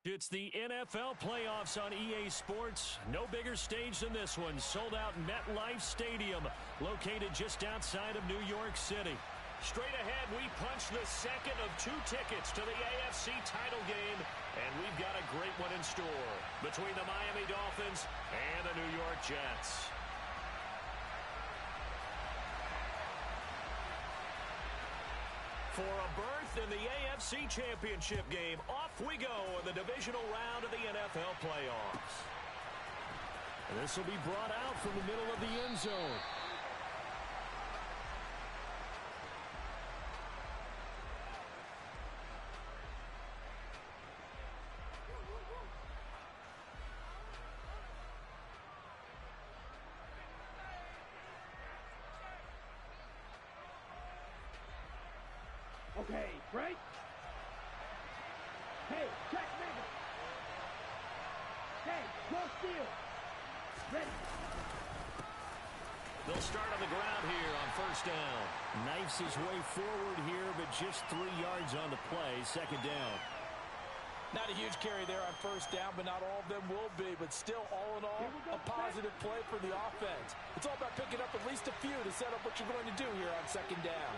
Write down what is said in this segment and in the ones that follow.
It's the NFL playoffs on EA Sports. No bigger stage than this one. Sold out MetLife Stadium, located just outside of New York City. Straight ahead, we punch the second of 2 tickets to the AFC title game, and we've got a great one in store between the Miami Dolphins and the New York Jets. For a berth in the AFC Championship game, off we go in the divisional round of the NFL playoffs. And this will be brought out from the middle of the end zone. Okay, right? Hey, check Mega. Hey, go steal. Ready. They'll start on the ground here on first down. Knifes his way forward here, but just 3 yards on the play. Second down. Not a huge carry there on first down, but not all of them will be. But still, all in all, a positive play for the offense. It's all about picking up at least a few to set up what you're going to do here on second down.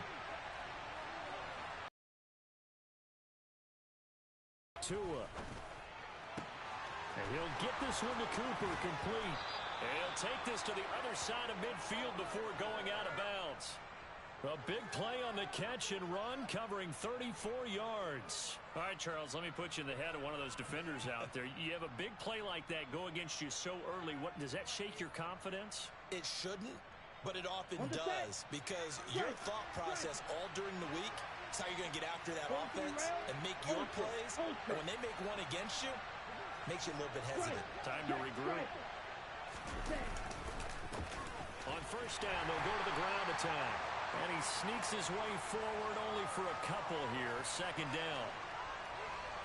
Tua. And he'll get this one to Cooper, complete. And he'll take this to the other side of midfield before going out of bounds. A big play on the catch and run, covering 34 yards. All right, Charles, let me put you in the head of one of those defenders out there. You have a big play like that go against you so early. What does that shake your confidence? It shouldn't, but it often does, because your thought process all during the week is how you're going to get after that offense and make your plays. And when they make one against you, it makes you a little bit hesitant. Time to regroup. On first down, they'll go to the ground attack. And he sneaks his way forward only for a couple here. Second down.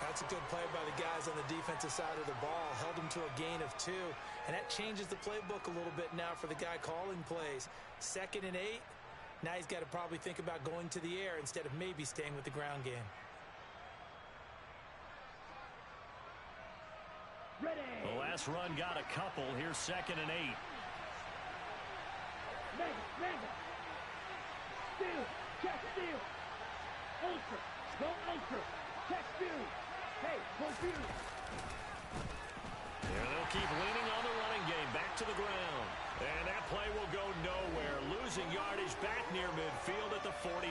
That's a good play by the guys on the defensive side of the ball. Held him to a gain of 2. And that changes the playbook a little bit now for the guy calling plays. 2nd and 8. Now he's got to probably think about going to the air instead of maybe staying with the ground game. Ready. The last run got a couple. Here's 2nd and 8. Mega. Steal. Check steal. Ultra. Go ultra. Check steal. Hey, go steal. Yeah, they'll keep leaning on the running game. Back to the ground. And that play will go nowhere. Losing yardage back near midfield at the 49.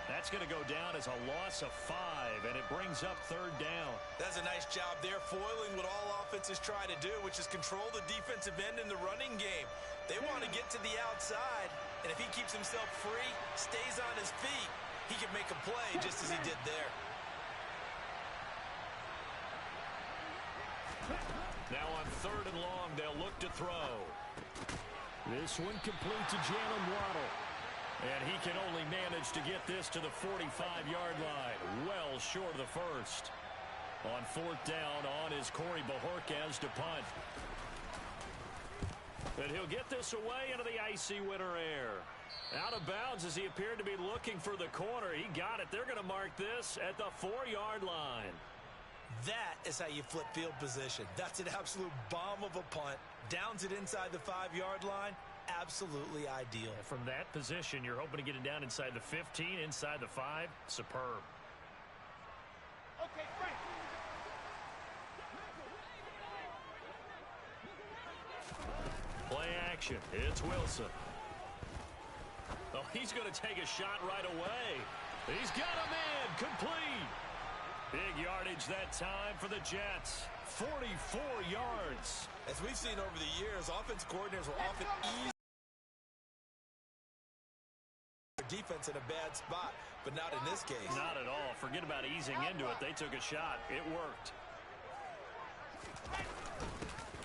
That's going to go down as a loss of 5, and it brings up 3rd down. That's a nice job there, foiling what all offenses try to do, which is control the defensive end in the running game. They want to get to the outside, and if he keeps himself free, stays on his feet, he can make a play just as he did there. Now on 3rd and long, they'll look to throw. This one complete to Jalen Waddle. And he can only manage to get this to the 45-yard line. Well short of the first. On 4th down, on is Corey Bajorquez to punt. And he'll get this away into the icy winter air. Out of bounds as he appeared to be looking for the corner. He got it. They're going to mark this at the 4-yard line. That is how you flip field position. That's an absolute bomb of a punt. Downs it inside the 5-yard line. Absolutely ideal. From that position, you're hoping to get it down inside the 15, inside the 5. Superb. Okay, Frank. Play action. It's Wilson. Oh, he's going to take a shot right away. He's got him in. Complete. Big yardage that time for the Jets. 44 yards. As we've seen over the years, offensive coordinators will often ease their defense in a bad spot, but not in this case. Not at all. Forget about easing into it. They took a shot. It worked.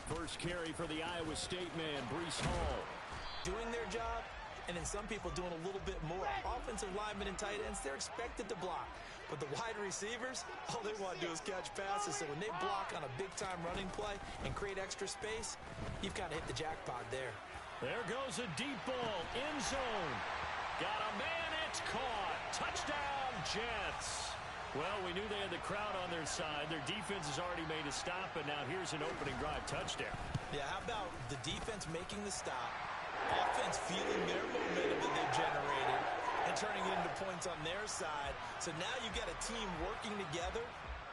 First carry for the Iowa State man, Breece Hall. Doing their job, and then some people doing a little bit more. Offensive linemen and tight ends, they're expected to block. But the wide receivers, all they want to do is catch passes. So when they block on a big-time running play and create extra space, you've kind of hit the jackpot there. There goes a deep ball, end zone. Got a man, it's caught. Touchdown, Jets. Well, we knew they had the crowd on their side. Their defense has already made a stop, and now here's an opening drive touchdown. Yeah, how about the defense making the stop, offense feeling their momentum that they've generated, and turning it into points on their side. So now you've got a team working together,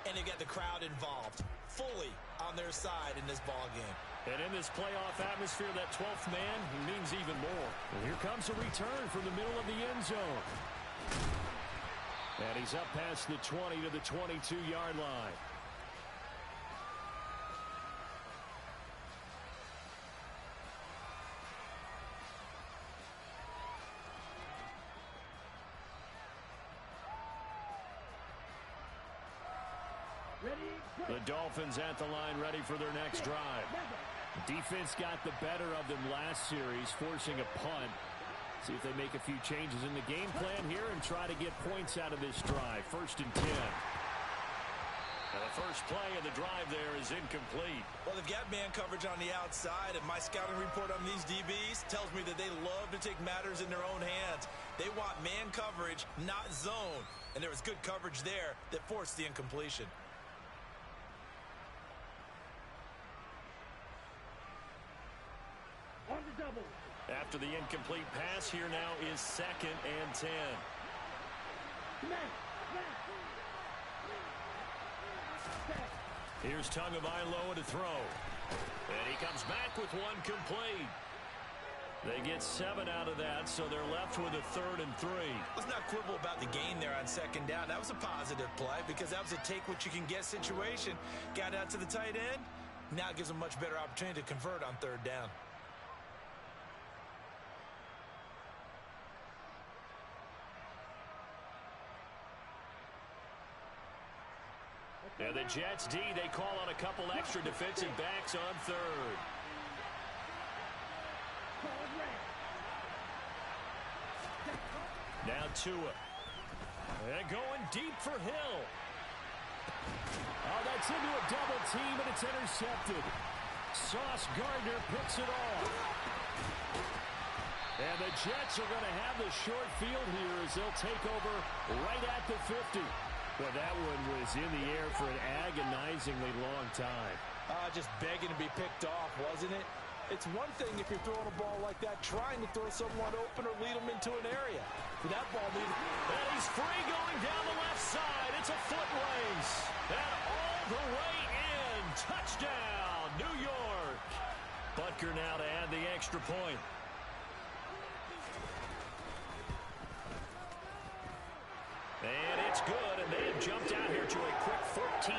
and you've got the crowd involved fully on their side in this ball game. And in this playoff atmosphere, that 12th man means even more. And here comes a return from the middle of the end zone. And he's up past the 20 to the 22-yard line. The Dolphins at the line ready for their next drive. Defense got the better of them last series, forcing a punt. See if they make a few changes in the game plan here and try to get points out of this drive. 1st and 10. And the first play of the drive there is incomplete. Well, they've got man coverage on the outside, and my scouting report on these DBs tells me that they love to take matters in their own hands. They want man coverage, not zone. And there was good coverage there that forced the incompletion. On the double. After the incomplete pass, here now is 2nd and 10. Here's Tagovailoa to throw. And he comes back with one complete. They get 7 out of that, so they're left with a 3rd and 3. Let's not quibble about the gain there on 2nd down. That was a positive play because that was a take-what-you-can-get situation. Got out to the tight end. Now it gives them a much better opportunity to convert on 3rd down. And the Jets D, they call on a couple extra defensive backs on 3rd. Now Tua. And going deep for Hill. Oh, that's into a double team, and it's intercepted. Sauce Gardner picks it off. And the Jets are going to have the short field here as they'll take over right at the 50. Well, that one was in the air for an agonizingly long time. Just begging to be picked off, wasn't it? It's one thing if you're throwing a ball like that, trying to throw someone open or lead them into an area. For that ball needed... And he's free going down the left side. It's a foot race. And all the way in. Touchdown, New York. Butker now to add the extra point. And it's good, and they have jumped out here to a quick 14-0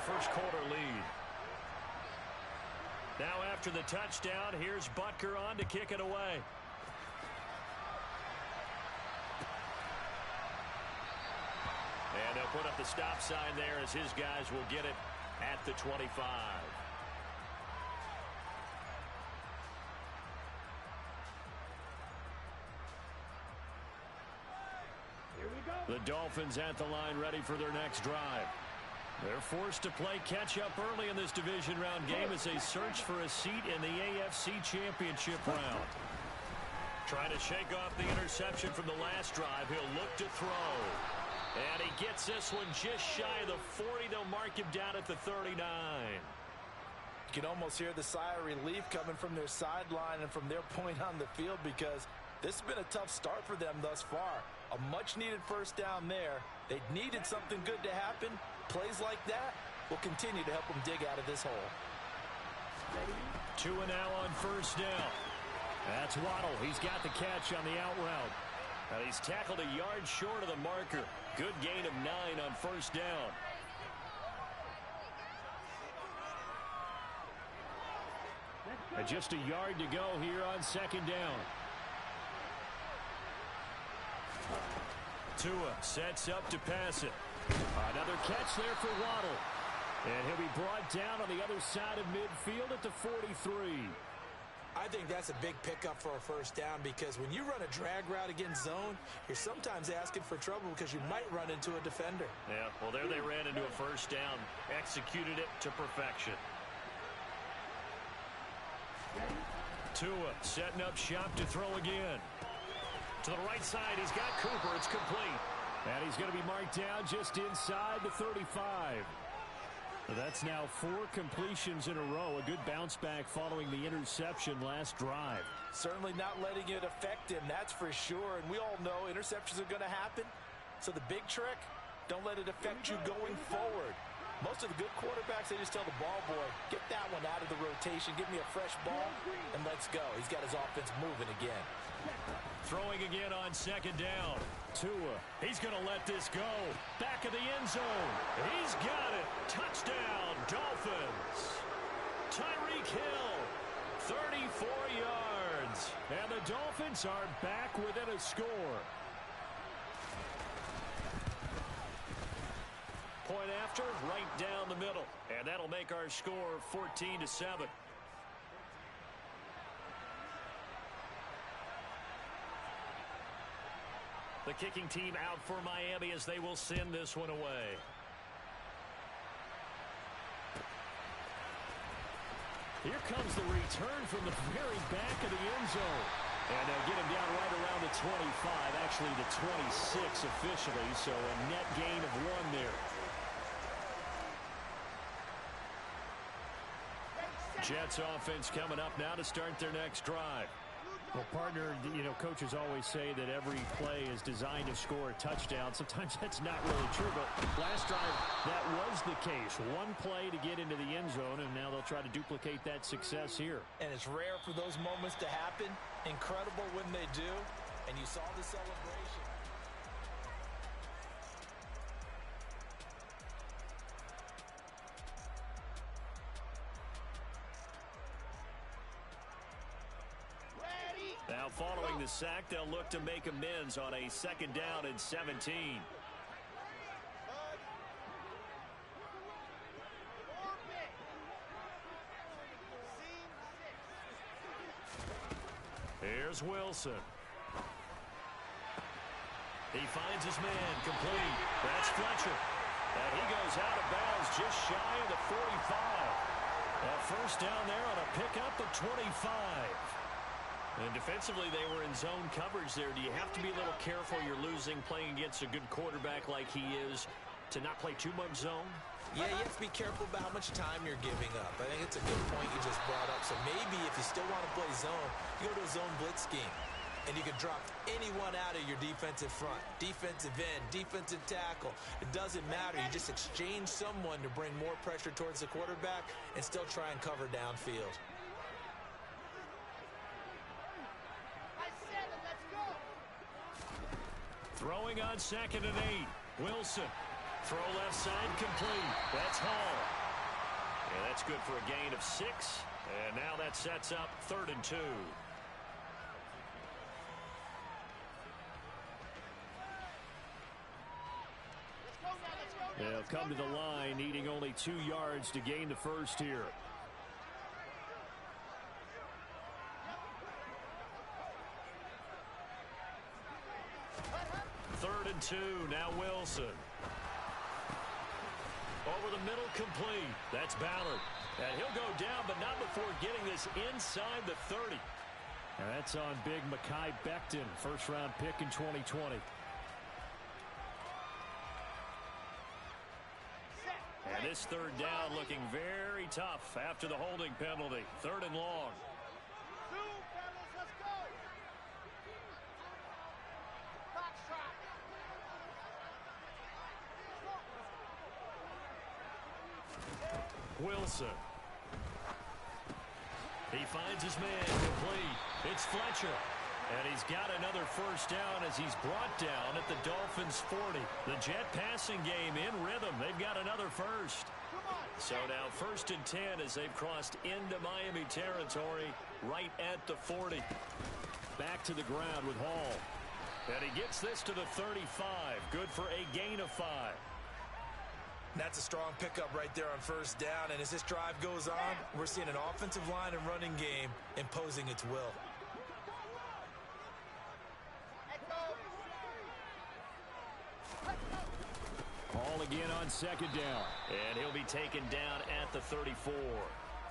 first quarter lead. Now after the touchdown, here's Butker on to kick it away. And they'll put up the stop sign there as his guys will get it at the 25. The Dolphins at the line ready for their next drive. They're forced to play catch-up early in this division round game as they search for a seat in the AFC Championship round. Trying to shake off the interception from the last drive. He'll look to throw. And he gets this one just shy of the 40. They'll mark him down at the 39. You can almost hear the sigh of relief coming from their sideline and from their point on the field because this has been a tough start for them thus far. A much-needed first down there. They needed something good to happen. Plays like that will continue to help them dig out of this hole. 2 now on first down. That's Waddle. He's got the catch on the out route. And he's tackled a yard short of the marker. Good gain of 9 on first down. And just a yard to go here on second down. Tua sets up to pass it. Another catch there for Waddle. And he'll be brought down on the other side of midfield at the 43. I think that's a big pickup for a first down because when you run a drag route against zone, you're sometimes asking for trouble because you might run into a defender. Yeah, well, there they ran into a first down. Executed it to perfection. Tua setting up shop to throw again. To the right side, he's got Cooper. It's complete. And he's going to be marked down just inside the 35. That's now 4 completions in a row. A good bounce back following the interception last drive. Certainly not letting it affect him, that's for sure. And we all know interceptions are going to happen. So the big trick, don't let it affect you going forward. Most of the good quarterbacks, they just tell the ball boy, get that one out of the rotation, give me a fresh ball, and let's go. He's got his offense moving again. Throwing again on second down. Tua, he's going to let this go. Back of the end zone. He's got it. Touchdown, Dolphins. Tyreek Hill, 34 yards. And the Dolphins are back within a score. Point after, right down the middle. And that'll make our score 14-7. The kicking team out for Miami as they will send this one away. Here comes the return from the very back of the end zone. And they'll get him down right around the 25, actually the 26 officially, so a net gain of 1 there. Jets offense coming up now to start their next drive. Well, partner, you know, coaches always say that every play is designed to score a touchdown. Sometimes that's not really true, but last drive, that was the case. 1 play to get into the end zone, and now they'll try to duplicate that success here. And it's rare for those moments to happen. Incredible when they do, and you saw the celebration. Now following the sack, they'll look to make amends on a 2nd down and 17. Here's Wilson. He finds his man complete. That's Fletcher. And he goes out of bounds just shy of the 45. A first down there on a pickup of 25. And defensively, they were in zone coverage there. Do you have to be a little careful? You're losing playing against a good quarterback like he is to not play too much zone? Yeah, you have to be careful about how much time you're giving up. I think it's a good point you just brought up. So maybe if you still want to play zone, you go to a zone blitz scheme. And you can drop anyone out of your defensive front. Defensive end, defensive tackle. It doesn't matter. You just exchange someone to bring more pressure towards the quarterback and still try and cover downfield. Throwing on 2nd and 8. Wilson. Throw left side complete. That's Hall. And that's good for a gain of 6. And now that sets up 3rd and 2. They'll come to the line, needing only 2 yards to gain the first here. Third and 2, now Wilson. Over the middle, complete. That's Ballard. And he'll go down, but not before getting this inside the 30. And that's on big Mekhi Becton, first-round pick in 2020. And this 3rd down looking very tough after the holding penalty. 3rd and long. Wilson. He finds his man complete. It's Fletcher. And he's got another first down as he's brought down at the Dolphins' 40. The Jet passing game in rhythm. They've got another first. So now 1st and 10 as they've crossed into Miami territory right at the 40. Back to the ground with Hall. And he gets this to the 35. Good for a gain of 5. That's a strong pickup right there on 1st down. And as this drive goes on, we're seeing an offensive line and running game imposing its will. Hall again on 2nd down. And he'll be taken down at the 34.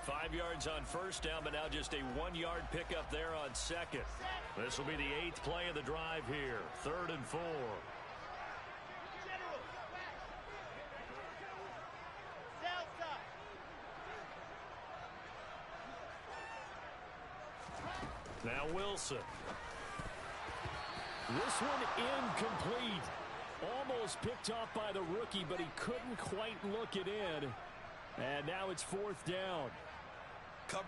5 yards on 1st down, but now just a 1-yard pickup there on 2nd. This will be the 8th play of the drive here. 3rd and 4. Now Wilson. This one incomplete. Almost picked off by the rookie, but he couldn't quite look it in. And now it's fourth down. Come.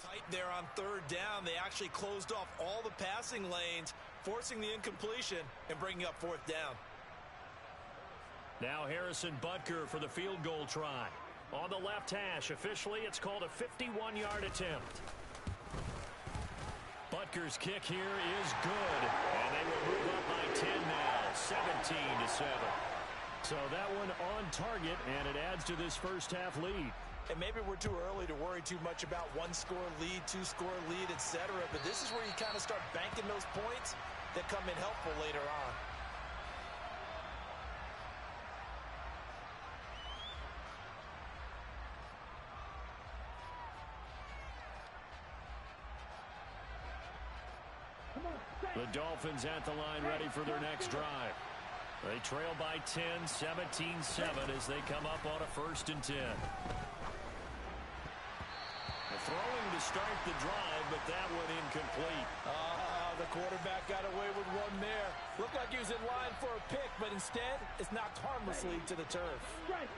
Tight there on third down. They actually closed off all the passing lanes, forcing the incompletion and bringing up fourth down. Now Harrison Butker for the field goal try. On the left hash, officially it's called a 51-yard attempt. Butker's kick here is good, and they will move up by 10 now, 17-7. So that one on target, and it adds to this first half lead. And maybe we're too early to worry too much about one-score lead, two-score lead, etc. But this is where you kind of start banking those points that come in helpful later on. The Dolphins at the line ready for their next drive. They trail by 10, 17-7 as they come up on a 1st and 10. Throwing to start the drive, but that one incomplete. The quarterback got away with one there. Looked like he was in line for a pick, but instead, it's knocked harmlessly to the turf.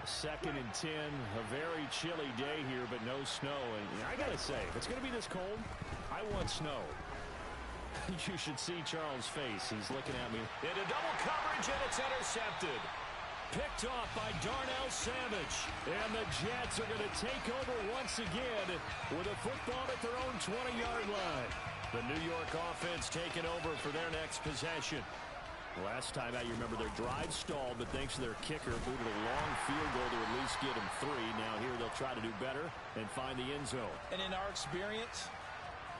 2nd and 10, a very chilly day here, but no snow. And I got to say, if it's going to be this cold, I want snow. You should see Charles' face. He's looking at me. Into double coverage, and it's intercepted. Picked off by Darnell Savage. And the Jets are going to take over once again with a football at their own 20-yard line. The New York offense taking over for their next possession. Last time out, you remember their drive stalled, but thanks to their kicker, booted a long field goal to at least get them 3. Now here they'll try to do better and find the end zone. And in our experience,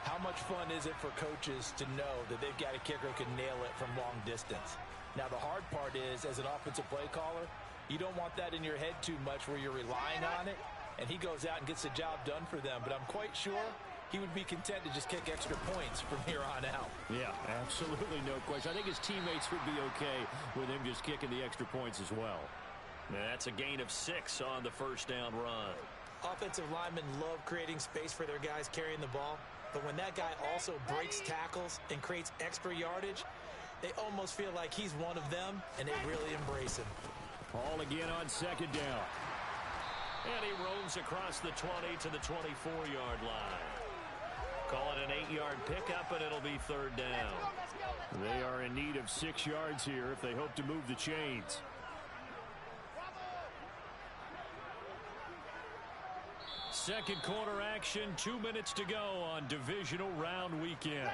how much fun is it for coaches to know that they've got a kicker who can nail it from long distance? Now, the hard part is, as an offensive play caller, you don't want that in your head too much where you're relying on it, and he goes out and gets the job done for them. But I'm quite sure he would be content to just kick extra points from here on out. Yeah, absolutely no question. I think his teammates would be okay with him just kicking the extra points as well. Now, that's a gain of 6 on the first down run. Offensive linemen love creating space for their guys carrying the ball, but when that guy also breaks tackles and creates extra yardage, they almost feel like he's one of them, and they really embrace him. All again on 2nd down. And he roams across the 20 to the 24-yard line. Call it an 8-yard pickup, and it'll be 3rd down. They are in need of 6 yards here if they hope to move the chains. Second quarter action, 2 minutes to go on divisional round weekend.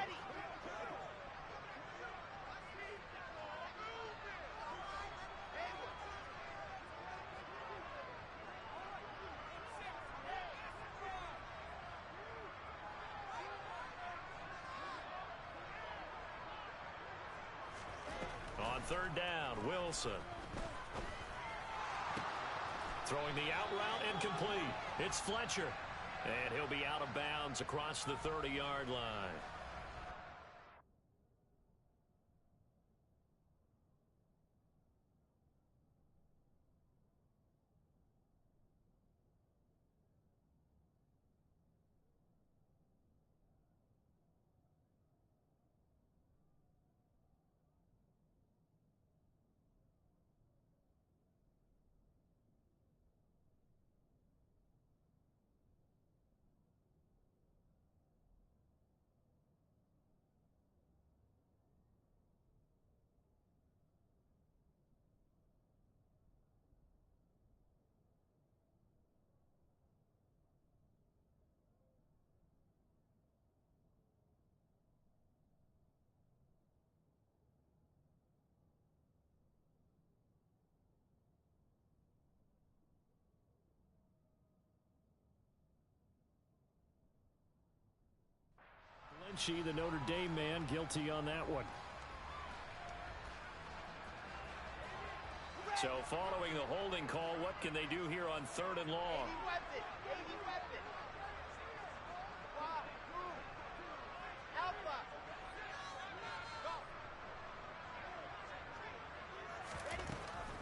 On 3rd down, Wilson. Throwing the out route incomplete. It's Fletcher. And he'll be out of bounds across the 30-yard line. She, the Notre Dame man, guilty on that one. So following the holding call, what can they do here on 3rd and long?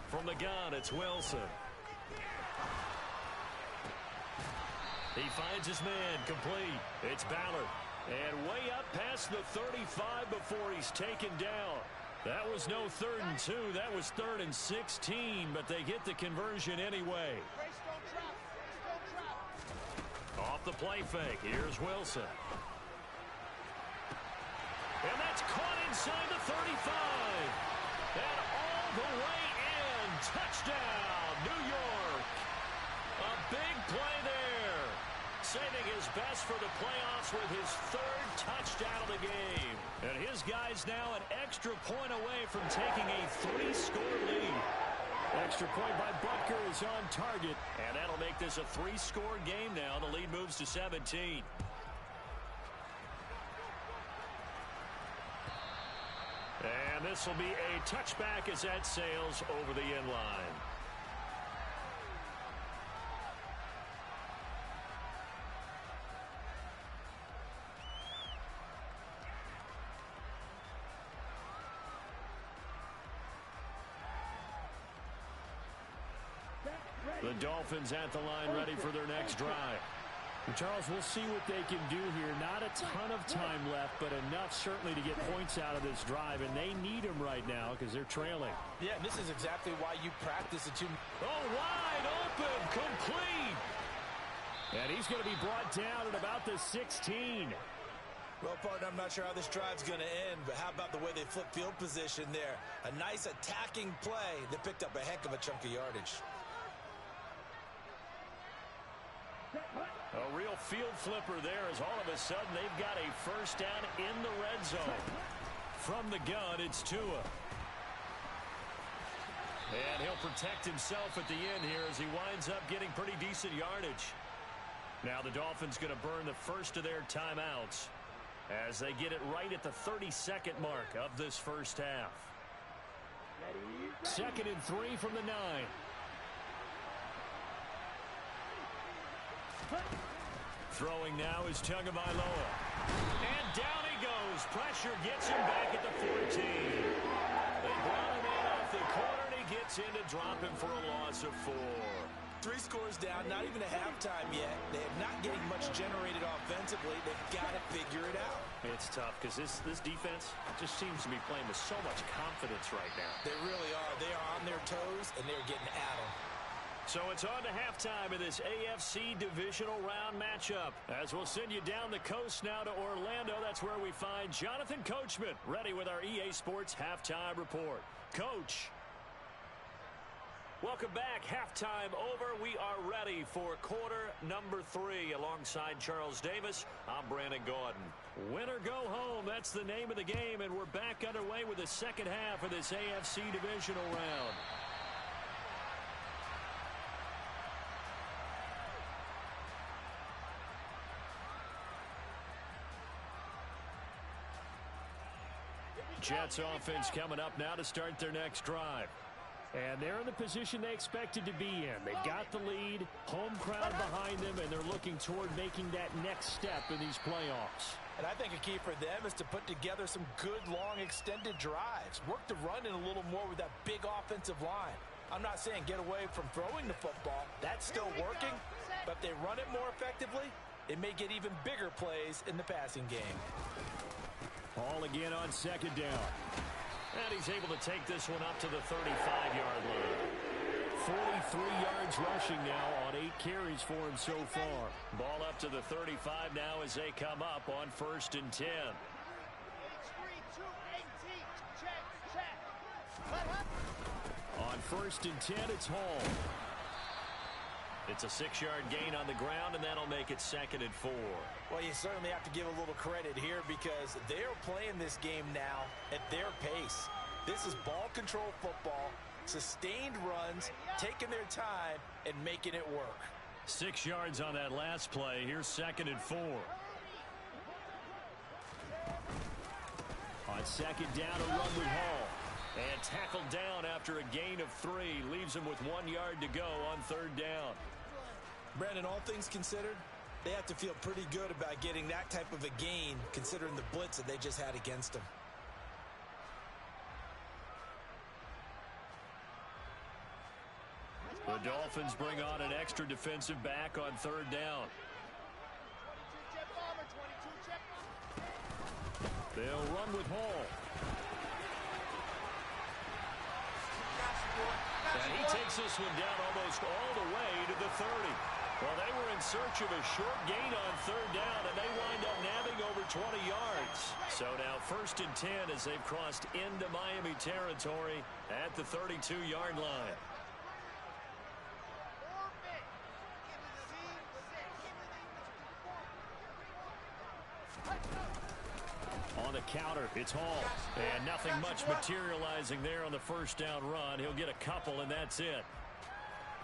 From the gun, it's Wilson. He finds his man, complete. It's Ballard. And way up past the 35 before he's taken down. That was no 3rd and 2. That was 3rd and 16, but they get the conversion anyway. Off the play fake. Here's Wilson. And that's caught inside the 35. And all the way in. Touchdown, New York. A big play there. Saving his best for the playoffs with his 3rd touchdown of the game. And his guy's now an extra point away from taking a 3-score lead. Extra point by Butker is on target. And that'll make this a 3-score game now. The lead moves to 17. And this will be a touchback as that sails over the end line. The Dolphins at the line, ready for their next drive. Charles, we'll see what they can do here. Not a ton of time left, but enough certainly to get points out of this drive, and they need them right now because they're trailing. Yeah, and this is exactly why you practice the two. Oh, wide open, complete. And he's going to be brought down at about the 16. Well, partner, I'm not sure how this drive's going to end, but how about the way they flip field position there? A nice attacking play that picked up a heck of a chunk of yardage. A real field flipper there as all of a sudden they've got a first down in the red zone. From the gun, it's Tua. And he'll protect himself at the end here as he winds up getting pretty decent yardage. Now the Dolphins going to burn the first of their timeouts as they get it right at the 32nd mark of this first half. 2nd and 3 from the 9. Throwing now is Tagovailoa. And down he goes. Pressure gets him back at the 14. They brought him in off the corner, and he gets in to drop him for a loss of 4. 3 scores down, not even a halftime yet. They have not getting much generated offensively. They've got to figure it out. It's tough because this defense just seems to be playing with so much confidence right now. They really are. They are on their toes, and they're getting at them. So it's on to halftime of this AFC divisional round matchup. As we'll send you down the coast now to Orlando. That's where we find Jonathan Coachman ready with our EA Sports halftime report. Coach. Welcome back. Halftime over. We are ready for quarter number 3 alongside Charles Davis. I'm Brandon Gaudin. Win or go home. That's the name of the game, and we're back underway with the second half of this AFC divisional round. Jets offense coming up now to start their next drive. And they're in the position they expected to be in. They've got the lead, home crowd behind them, and they're looking toward making that next step in these playoffs. And I think a key for them is to put together some good, long, extended drives. Work the run in a little more with that big offensive line. I'm not saying get away from throwing the football. That's still working. But if they run it more effectively, it may get even bigger plays in the passing game. Ball again on 2nd down. And he's able to take this one up to the 35-yard line. 43 yards rushing now on 8 carries for him so far. Ball up to the 35 now as they come up on 1st and 10. On 1st and 10, it's Hall. It's a 6-yard gain on the ground, and that'll make it 2nd and 4. Well, you certainly have to give a little credit here because they're playing this game now at their pace. This is ball control football, sustained runs, taking their time, and making it work. 6 yards on that last play. Here's 2nd and 4. On second down, a run with Hall. And tackled down after a gain of 3. Leaves him with 1 yard to go on third down. Brandon, all things considered, they have to feel pretty good about getting that type of a gain considering the blitz that they just had against them. The Dolphins bring on an extra defensive back on third down. They'll run with Hall. And he takes this one down almost all the way to the 30. Well, they were in search of a short gain on third down, and they wind up nabbing over 20 yards. So now 1st and 10 as they've crossed into Miami territory at the 32-yard line. On the counter, it's Hall. And nothing much materializing there on the first down run. He'll get a couple, and that's it.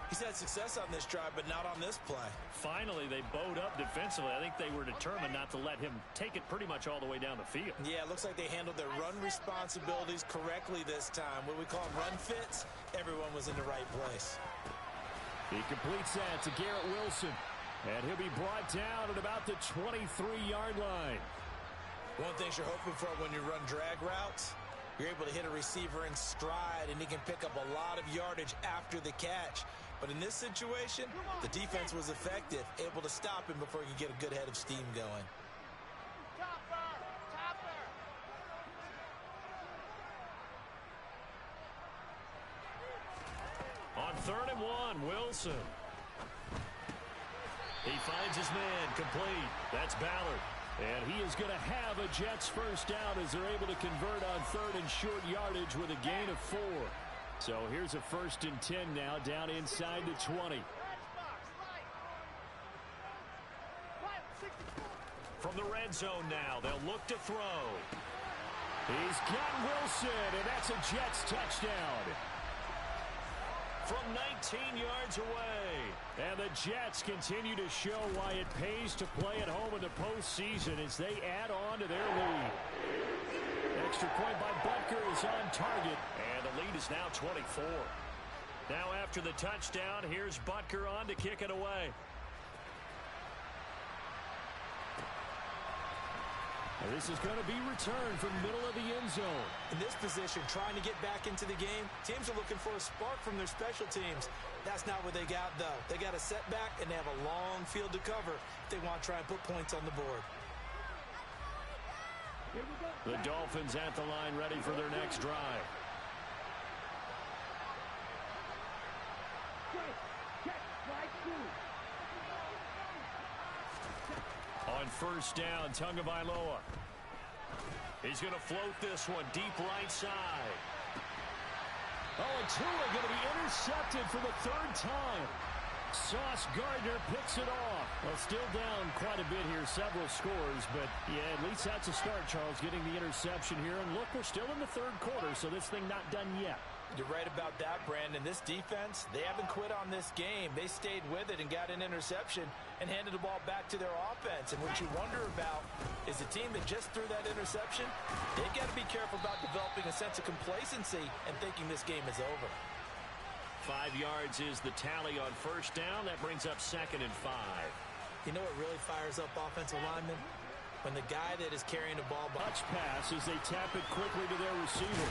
He's had success on this drive, but not on this play. Finally, they bowed up defensively. I think they were determined not to let him take it pretty much all the way down the field. Yeah, it looks like they handled their run responsibilities correctly this time. What we call them run fits, everyone was in the right place. He completes that to Garrett Wilson. And he'll be brought down at about the 23-yard line. One thing you're hoping for when you run drag routes, you're able to hit a receiver in stride, and he can pick up a lot of yardage after the catch. But in this situation, the defense was effective, able to stop him before he could get a good head of steam going. On 3rd and 1, Wilson. He finds his man complete. That's Ballard. And he is going to have a Jets first down as they're able to convert on 3rd and short yardage with a gain of 4. So here's a 1st and 10 now down inside the 20. From the red zone now, they'll look to throw. He's got Wilson, and that's a Jets touchdown. From 19 yards away. And the Jets continue to show why it pays to play at home in the postseason as they add on to their lead. Extra point by Butker is on target, and the lead is now 24. Now after the touchdown, here's Butker on to kick it away. And this is going to be returned from middle of the end zone. In this position, trying to get back into the game, teams are looking for a spark from their special teams. That's not what they got, though. They got a setback, and they have a long field to cover if they want to try and put points on the board. The Dolphins at the line ready for their next drive. On 1st down, Tagovailoa. He's going to float this one deep right side. Oh, and Tua going to be intercepted for the 3rd time. Sauce Gardner picks it off. Well, still down quite a bit here, several scores, but yeah, at least that's a start, Charles, getting the interception here. And look, we're still in the 3rd quarter, so this thing not done yet. You're right about that, Brandon. This defense, they haven't quit on this game. They stayed with it and got an interception and handed the ball back to their offense. And what you wonder about is the team that just threw that interception, they've got to be careful about developing a sense of complacency and thinking this game is over. 5 yards is the tally on 1st down. That brings up 2nd and 5. You know what really fires up offensive linemen? When the guy that is carrying the ball... Touch pass as they tap it quickly to their receiver.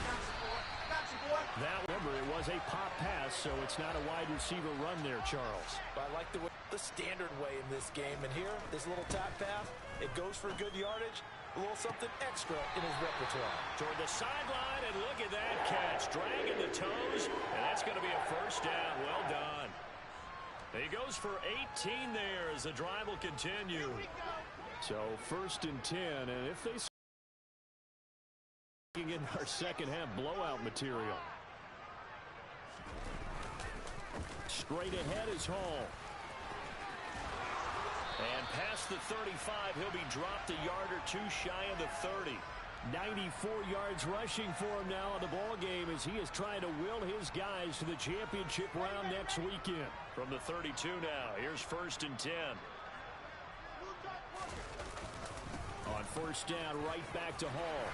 That, remember, it was a pop pass, so it's not a wide receiver run there, Charles. But I like the standard way in this game. And here, this little tap pass, it goes for good yardage, a little something extra in his repertoire. Toward the sideline, and look at that catch. Dragging the toes, and that's going to be a 1st down. Well done. He goes for 18 there as the drive will continue. So 1st and 10, and if they in our 2nd half blowout material. Straight ahead is Hall. And past the 35, he'll be dropped a yard or two shy of the 30. 94 yards rushing for him now in the ball game as he is trying to will his guys to the championship round next weekend. From the 32 now, here's 1st and 10. On 1st down, right back to Hall.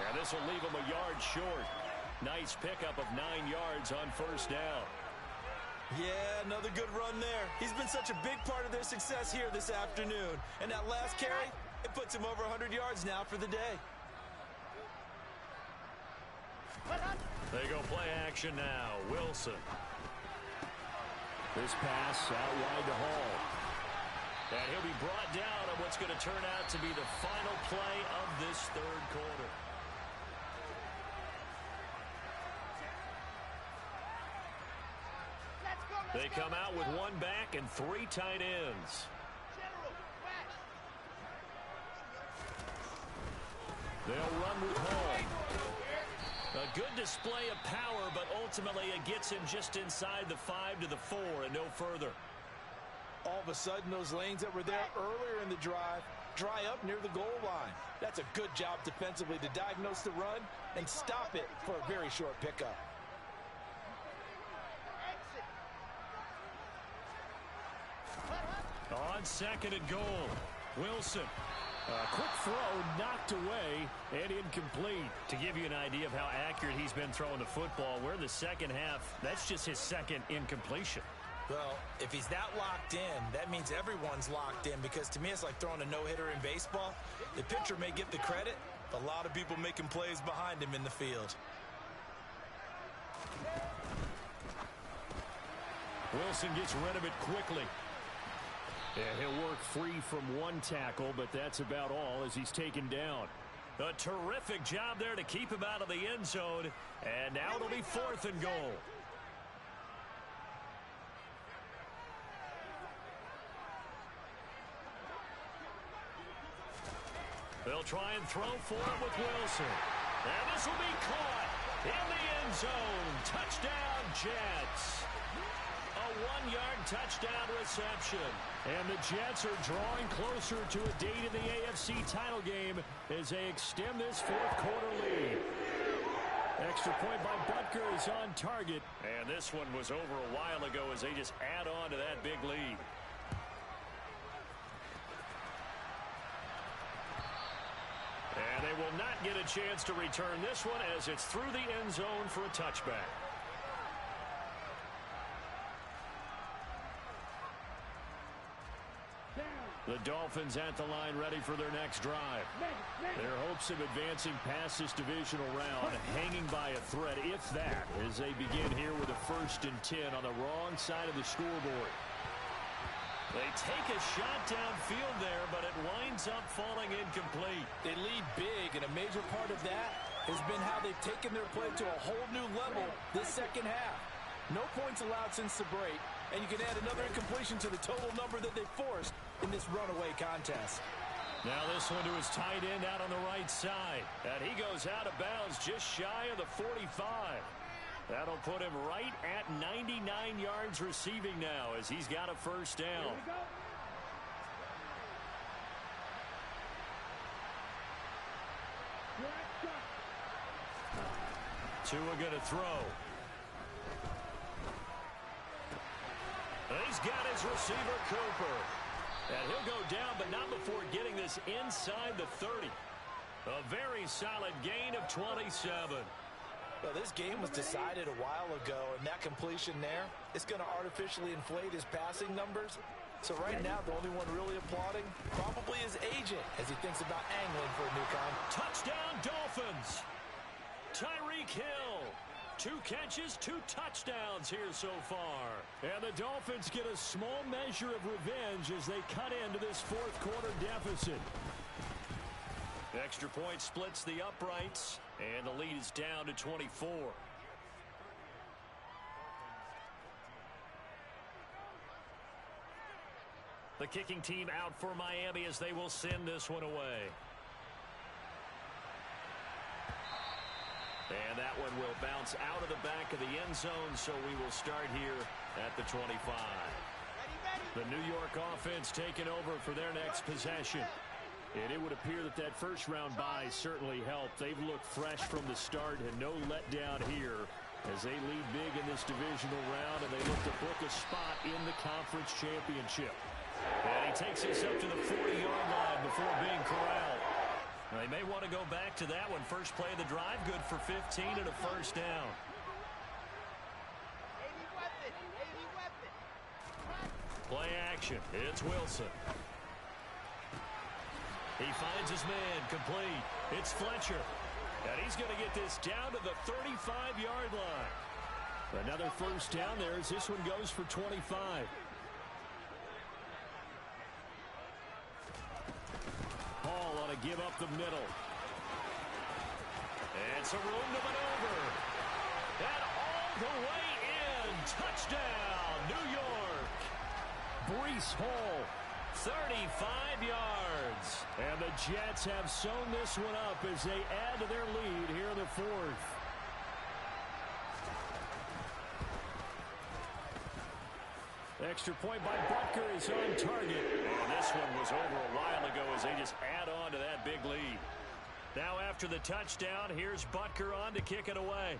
And this will leave him a yard short. Nice pickup of 9 yards on first down. Yeah, another good run there. He's been such a big part of their success here this afternoon. And that last carry, it puts him over 100 yards now for the day. They go play action now. Wilson. This pass out wide to Hall. And he'll be brought down on what's going to turn out to be the final play of this third quarter. They come out with 1 back and 3 tight ends. They'll run with Hall. A good display of power, but ultimately it gets him just inside the 5 to the 4 and no further. All of a sudden, those lanes that were there earlier in the drive dry up near the goal line. That's a good job defensively to diagnose the run and stop it for a very short pickup. On 2nd and goal, Wilson. A quick throw knocked away and incomplete. To give you an idea of how accurate he's been throwing the football, we're in the second half. That's just his 2nd incompletion. Well, if he's that locked in, that means everyone's locked in, because to me it's like throwing a no-hitter in baseball. The pitcher may get the credit, but a lot of people making plays behind him in the field. Wilson gets rid of it quickly. Yeah, he'll work free from 1 tackle, but that's about all as he's taken down. A terrific job there to keep him out of the end zone. And now it'll be 4th and goal. They'll try and throw for it with Wilson. And this will be caught in the end zone. Touchdown, Jets. A 1-yard touchdown reception. And the Jets are drawing closer to a date in the AFC title game as they extend this 4th quarter lead. Extra point by Butker is on target. And this one was over a while ago as they just add on to that big lead. And they will not get a chance to return this one as it's through the end zone for a touchback. The Dolphins at the line ready for their next drive. Their hopes of advancing past this divisional round hanging by a thread, if that, as they begin here with a 1st and 10 on the wrong side of the scoreboard. They take a shot downfield there, but it winds up falling incomplete. They lead big, and a major part of that has been how they've taken their play to a whole new level this second half. No points allowed since the break, and you can add another incompletion to the total number that they forced in this runaway contest. Now this one to his tight end out on the right side. And he goes out of bounds just shy of the 45. That'll put him right at 99 yards receiving now as he's got a 1st down. Tua going to throw. He's got his receiver, Cooper. And he'll go down, but not before getting this inside the 30. A very solid gain of 27. Well, this game was decided a while ago, and that completion there is going to artificially inflate his passing numbers. So right now, the only one really applauding probably his agent as he thinks about angling for a new contract. Touchdown, Dolphins. Tyreek Hill. 2 catches, 2 touchdowns here so far. And the Dolphins get a small measure of revenge as they cut into this 4th quarter deficit. Extra point splits the uprights, and the lead is down to 24. The kicking team out for Miami as they will send this one away. And that one will bounce out of the back of the end zone, so we will start here at the 25. The New York offense taking over for their next possession. And it would appear that that first-round bye certainly helped. They've looked fresh from the start and no letdown here as they lead big in this divisional round, and they look to book a spot in the conference championship. And he takes us up to the 40-yard line before being corralled. They may want to go back to that one. First play of the drive, good for 15 and a first down. Play action. It's Wilson. He finds his man, complete. It's Fletcher. And he's going to get this down to the 35-yard line. Another first down there as this one goes for 25. Hall ought to give up the middle. It's a room to maneuver. And all the way in. Touchdown, New York. Breece Hall, 35 yards. And the Jets have sewn this one up as they add to their lead here in the fourth. Extra point by Butker is on target. And this one was over a while ago as they just add on to that big lead. Now after the touchdown, here's Butker on to kick it away.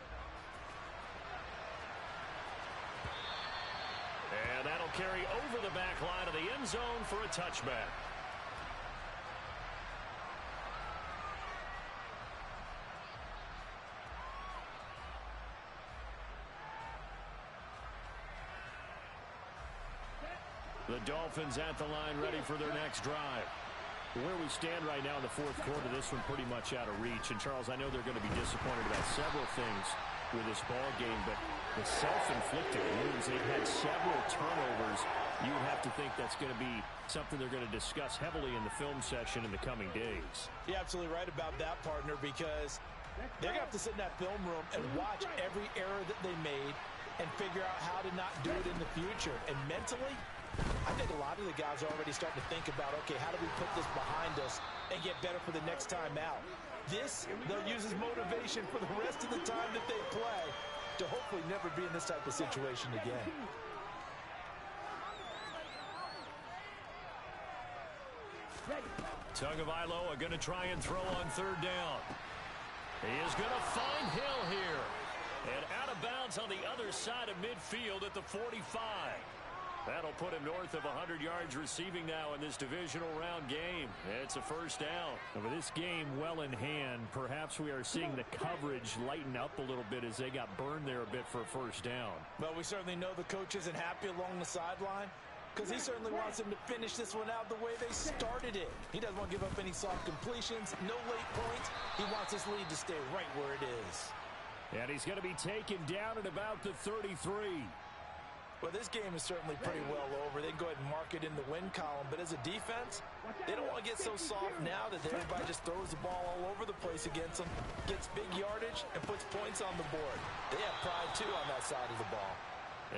And that'll carry over the back line of the end zone for a touchback. The Dolphins at the line ready for their next drive. Where we stand right now in the fourth quarter, this one pretty much out of reach. And, Charles, I know they're going to be disappointed about several things with this ball game, but the self-inflicted wounds, they've had several turnovers. You would have to think that's going to be something they're going to discuss heavily in the film session in the coming days. You're absolutely right about that, partner, because they're going to have to sit in that film room and watch every error that they made and figure out how to not do it in the future. And mentally, I think a lot of the guys are already starting to think about, okay, how do we put this behind us and get better for the next time out? This, they'll use as motivation for the rest of the time that they play to hopefully never be in this type of situation again. Tagovailoa going to try and throw on third down. He is going to find Hill here. And out of bounds on the other side of midfield at the 45. That'll put him north of 100 yards receiving now in this divisional round game. It's a first down. And with this game well in hand, perhaps we are seeing the coverage lighten up a little bit as they got burned there a bit for a first down. Well, we certainly know the coach isn't happy along the sideline because he certainly wants them to finish this one out the way they started it. He doesn't want to give up any soft completions, no late points. He wants this lead to stay right where it is. And he's going to be taken down at about the 33. Well, this game is certainly pretty well over. They can go ahead and mark it in the win column. But as a defense, they don't want to get so soft now that everybody just throws the ball all over the place against them, gets big yardage, and puts points on the board. They have pride, too, on that side of the ball.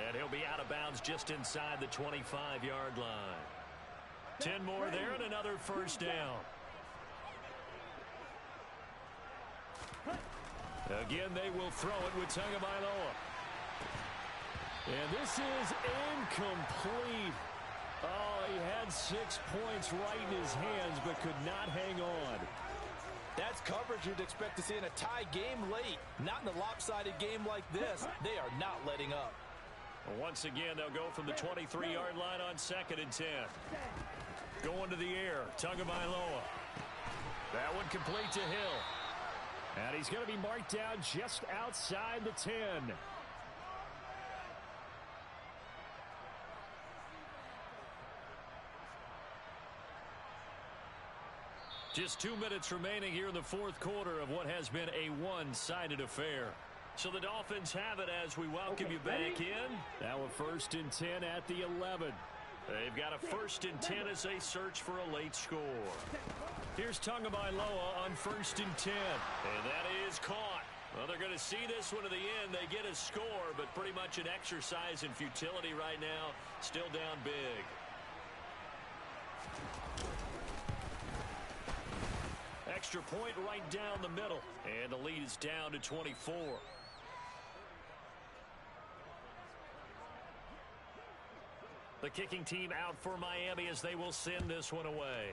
And he'll be out of bounds just inside the 25-yard line. 10 more there and another first down. Again, they will throw it with Tagovailoa. And this is incomplete. Oh, he had 6 points right in his hands, but could not hang on. That's coverage you'd expect to see in a tie game late. Not in a lopsided game like this. They are not letting up. Once again, they'll go from the 23-yard line on 2nd and 10. Going to the air, Tagovailoa. That one complete to Hill. And he's going to be marked down just outside the 10. Just 2 minutes remaining here in the fourth quarter of what has been a one-sided affair. So the Dolphins have it as we welcome you back in. Now a 1st and 10 at the 11. They've got a 1st and 10 as they search for a late score. Here's Tagovailoa on 1st and 10. And that is caught. Well, they're going to see this one to the end. They get a score, but pretty much an exercise in futility right now. Still down big. Extra point right down the middle. And the lead is down to 24. The kicking team out for Miami as they will send this one away.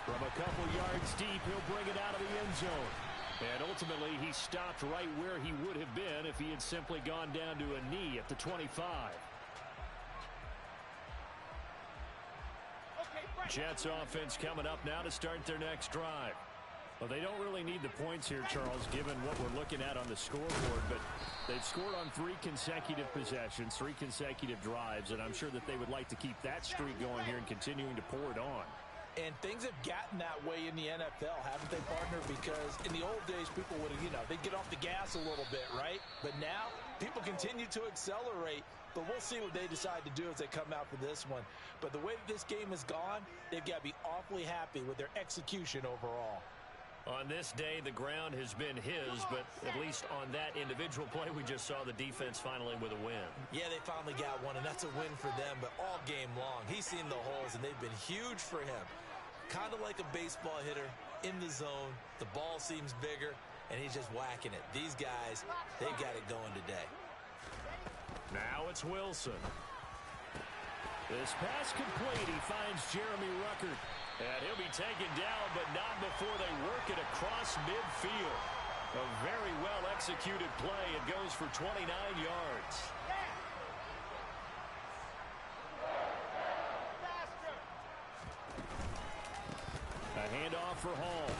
From a couple yards deep, he'll bring it out of the end zone. And ultimately, he stopped right where he would have been if he had simply gone down to a knee at the 25. Jets offense coming up now to start their next drive. Well, they don't really need the points here, Charles, given what we're looking at on the scoreboard, but they've scored on 3 consecutive possessions, 3 consecutive drives, and I'm sure that they would like to keep that streak going here and continuing to pour it on. And things have gotten that way in the NFL, haven't they, partner? Because in the old days, people would have, they'd get off the gas a little bit, right? But now, people continue to accelerate. But we'll see what they decide to do as they come out for this one. But the way that this game has gone, they've got to be awfully happy with their execution overall. On this day, the ground has been his, but at least on that individual play, we just saw the defense finally with a win. Yeah, they finally got one, and that's a win for them. But all game long, he's seen the holes, and they've been huge for him. Kind of like a baseball hitter in the zone. The ball seems bigger, and he's just whacking it. These guys, they've got it going today. Now it's Wilson. This pass complete. He finds Jeremy Ruckert. And he'll be taken down, but not before they work it across midfield. A very well-executed play. It goes for 29 yards. A handoff for Hall.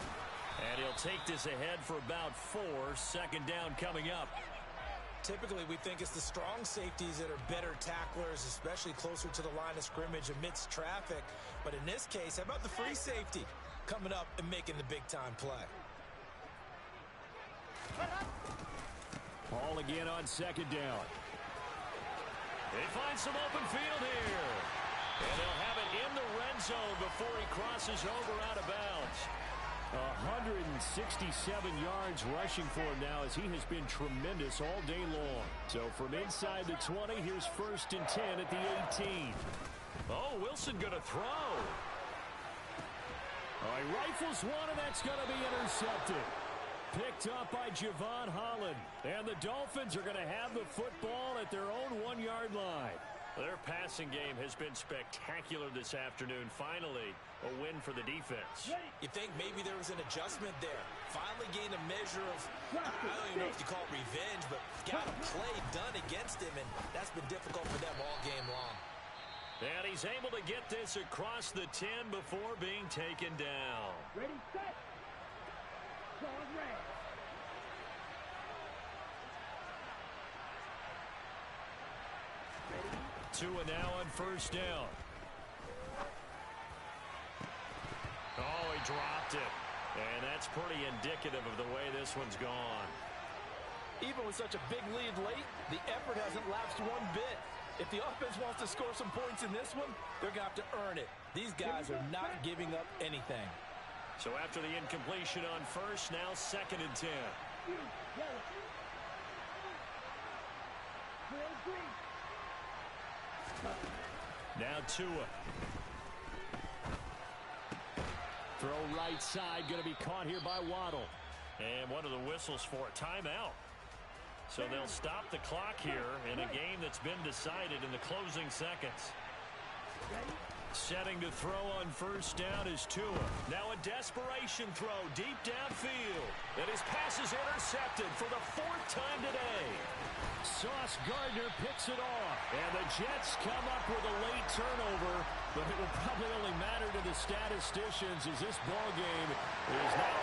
And he'll take this ahead for about 4. Second down coming up. Typically, we think it's the strong safeties that are better tacklers, especially closer to the line of scrimmage amidst traffic. But in this case, how about the free safety coming up and making the big-time play? Hall again on second down. They find some open field here. And they'll have it in the red zone before he crosses over out of bounds. 167 yards rushing for him now as he has been tremendous all day long. So from inside the 20, here's 1st and 10 at the 18. Oh, Wilson going to throw. Oh, he rifles one, and that's going to be intercepted. Picked up by Javon Holland. And the Dolphins are going to have the football at their own 1-yard line. Their passing game has been spectacular this afternoon. Finally, a win for the defense. You think maybe there was an adjustment there. Finally gained a measure of, I don't even know if you call it revenge, but got a play done against him, and that's been difficult for them all game long. And he's able to get this across the 10 before being taken down. Ready, set. Zone red. Tua now on 1st down. Oh, he dropped it. And that's pretty indicative of the way this one's gone. Even with such a big lead late, the effort hasn't lapsed one bit. If the offense wants to score some points in this one, they're going to have to earn it. These guys are not giving up anything. So after the incompletion on 1st, now 2nd and 10. Now Tua. Throw right side, going to be caught here by Waddle. And what are the whistles for? Timeout. So they'll stop the clock here in a game that's been decided in the closing seconds. Setting to throw on 1st down is Tua. Now a desperation throw deep downfield. And his pass is intercepted for the 4th time today. Sauce Gardner picks it off. And the Jets come up with a late turnover. But it will probably only matter to the statisticians as this ball game is now